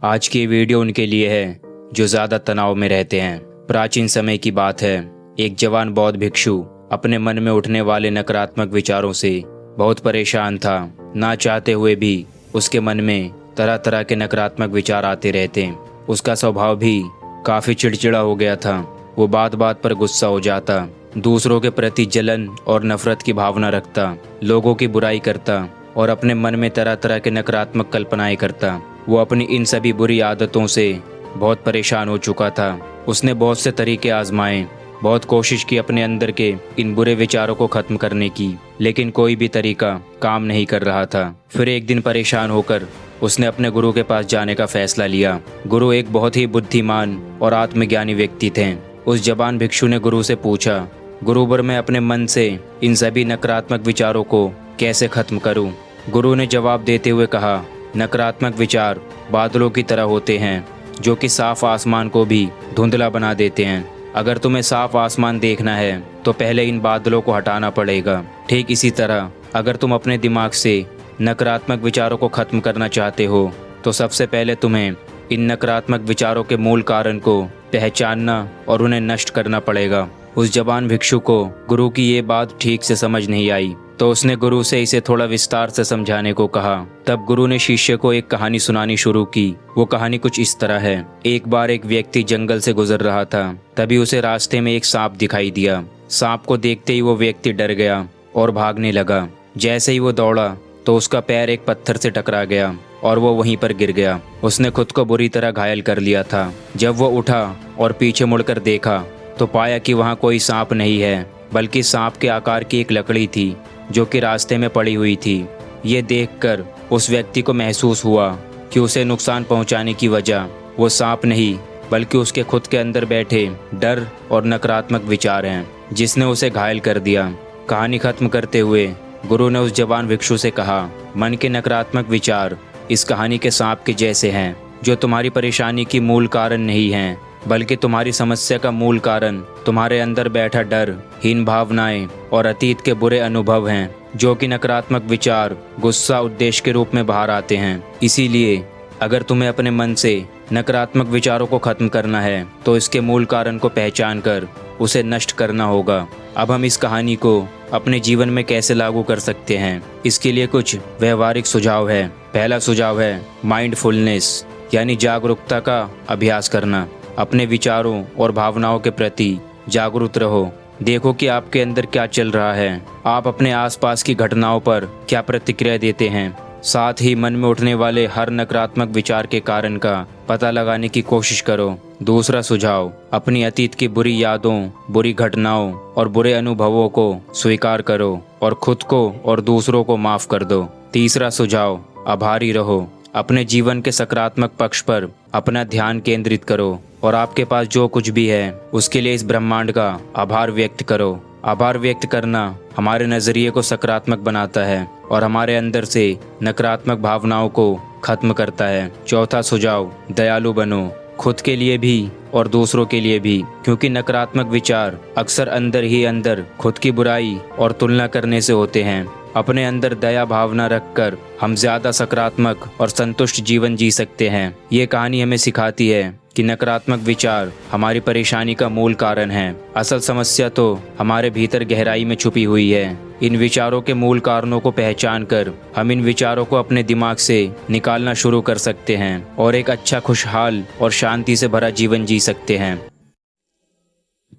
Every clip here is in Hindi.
आज की वीडियो उनके लिए है जो ज़्यादा तनाव में रहते हैं। प्राचीन समय की बात है, एक जवान बौद्ध भिक्षु अपने मन में उठने वाले नकारात्मक विचारों से बहुत परेशान था। ना चाहते हुए भी उसके मन में तरह तरह के नकारात्मक विचार आते रहते। उसका स्वभाव भी काफ़ी चिड़चिड़ा हो गया था। वो बात बात पर गुस्सा हो जाता, दूसरों के प्रति जलन और नफरत की भावना रखता, लोगों की बुराई करता और अपने मन में तरह तरह के नकारात्मक कल्पनाएं करता। वो अपनी इन सभी बुरी आदतों से बहुत परेशान हो चुका था। उसने बहुत से तरीके आजमाए, बहुत कोशिश की अपने अंदर के इन बुरे विचारों को खत्म करने की, लेकिन कोई भी तरीका काम नहीं कर रहा था। फिर एक दिन परेशान होकर उसने अपने गुरु के पास जाने का फैसला लिया। गुरु एक बहुत ही बुद्धिमान और आत्मज्ञानी व्यक्ति थे। उस जवान भिक्षु ने गुरु से पूछा, गुरुवर मैं अपने मन से इन सभी नकारात्मक विचारों को कैसे खत्म करूं? गुरु ने जवाब देते हुए कहा, नकारात्मक विचार बादलों की तरह होते हैं जो कि साफ आसमान को भी धुंधला बना देते हैं। अगर तुम्हें साफ आसमान देखना है तो पहले इन बादलों को हटाना पड़ेगा। ठीक इसी तरह अगर तुम अपने दिमाग से नकारात्मक विचारों को खत्म करना चाहते हो तो सबसे पहले तुम्हें इन नकारात्मक विचारों के मूल कारण को पहचानना और उन्हें नष्ट करना पड़ेगा। उस जवान भिक्षु को गुरु की ये बात ठीक से समझ नहीं आई, तो उसने गुरु से इसे थोड़ा विस्तार से समझाने को कहा। तब गुरु ने शिष्य को एक कहानी सुनानी शुरू की। वो कहानी कुछ इस तरह है। एक बार एक व्यक्ति जंगल से गुजर रहा था, तभी उसे रास्ते में एक सांप दिखाई दिया। सांप को देखते ही वो व्यक्ति डर गया और भागने लगा। जैसे ही वो दौड़ा तो उसका पैर एक पत्थर से टकरा गया और वो वहीं पर गिर गया। उसने खुद को बुरी तरह घायल कर लिया था। जब वो उठा और पीछे मुड़कर देखा तो पाया कि वहाँ कोई सांप नहीं है, बल्कि सांप के आकार की एक लकड़ी थी जो कि रास्ते में पड़ी हुई थी। ये देखकर उस व्यक्ति को महसूस हुआ कि उसे नुकसान पहुंचाने की वजह वो सांप नहीं, बल्कि उसके खुद के अंदर बैठे डर और नकारात्मक विचार हैं, जिसने उसे घायल कर दिया। कहानी खत्म करते हुए गुरु ने उस जवान भिक्षु से कहा, मन के नकारात्मक विचार इस कहानी के सांप के जैसे हैं, जो तुम्हारी परेशानी की मूल कारण नहीं हैं, बल्कि तुम्हारी समस्या का मूल कारण तुम्हारे अंदर बैठा डर, हीन भावनाएं और अतीत के बुरे अनुभव हैं, जो कि नकारात्मक विचार गुस्सा उद्देश्य के रूप में बाहर आते हैं। इसीलिए अगर तुम्हें अपने मन से नकारात्मक विचारों को खत्म करना है तो इसके मूल कारण को पहचान कर उसे नष्ट करना होगा। अब हम इस कहानी को अपने जीवन में कैसे लागू कर सकते हैं, इसके लिए कुछ व्यवहारिक सुझाव है। पहला सुझाव है माइंडफुलनेस, यानी जागरूकता का अभ्यास करना। अपने विचारों और भावनाओं के प्रति जागरूक रहो। देखो कि आपके अंदर क्या चल रहा है, आप अपने आसपास की घटनाओं पर क्या प्रतिक्रिया देते हैं। साथ ही मन में उठने वाले हर नकारात्मक विचार के कारण का पता लगाने की कोशिश करो। दूसरा सुझाव, अपनी अतीत की बुरी यादों, बुरी घटनाओं और बुरे अनुभवों को स्वीकार करो और खुद को और दूसरों को माफ कर दो। तीसरा सुझाव, आभारी रहो। अपने जीवन के सकारात्मक पक्ष पर अपना ध्यान केंद्रित करो और आपके पास जो कुछ भी है उसके लिए इस ब्रह्मांड का आभार व्यक्त करो। आभार व्यक्त करना हमारे नज़रिए को सकारात्मक बनाता है और हमारे अंदर से नकारात्मक भावनाओं को खत्म करता है। चौथा सुझाव, दयालु बनो, खुद के लिए भी और दूसरों के लिए भी, क्योंकि नकारात्मक विचार अक्सर अंदर ही अंदर खुद की बुराई और तुलना करने से होते हैं। अपने अंदर दया भावना रखकर हम ज्यादा सकारात्मक और संतुष्ट जीवन जी सकते हैं। ये कहानी हमें सिखाती है कि नकारात्मक विचार हमारी परेशानी का मूल कारण है। असल समस्या तो हमारे भीतर गहराई में छुपी हुई है। इन विचारों के मूल कारणों को पहचान कर हम इन विचारों को अपने दिमाग से निकालना शुरू कर सकते हैं और एक अच्छा, खुशहाल और शांति से भरा जीवन जी सकते हैं।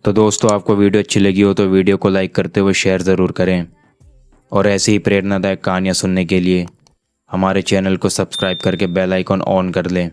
तो दोस्तों, आपको वीडियो अच्छी लगी हो तो वीडियो को लाइक करते हुए शेयर ज़रूर करें और ऐसी ही प्रेरणादायक कहानियाँ सुनने के लिए हमारे चैनल को सब्सक्राइब करके बेल आइकॉन ऑन कर लें।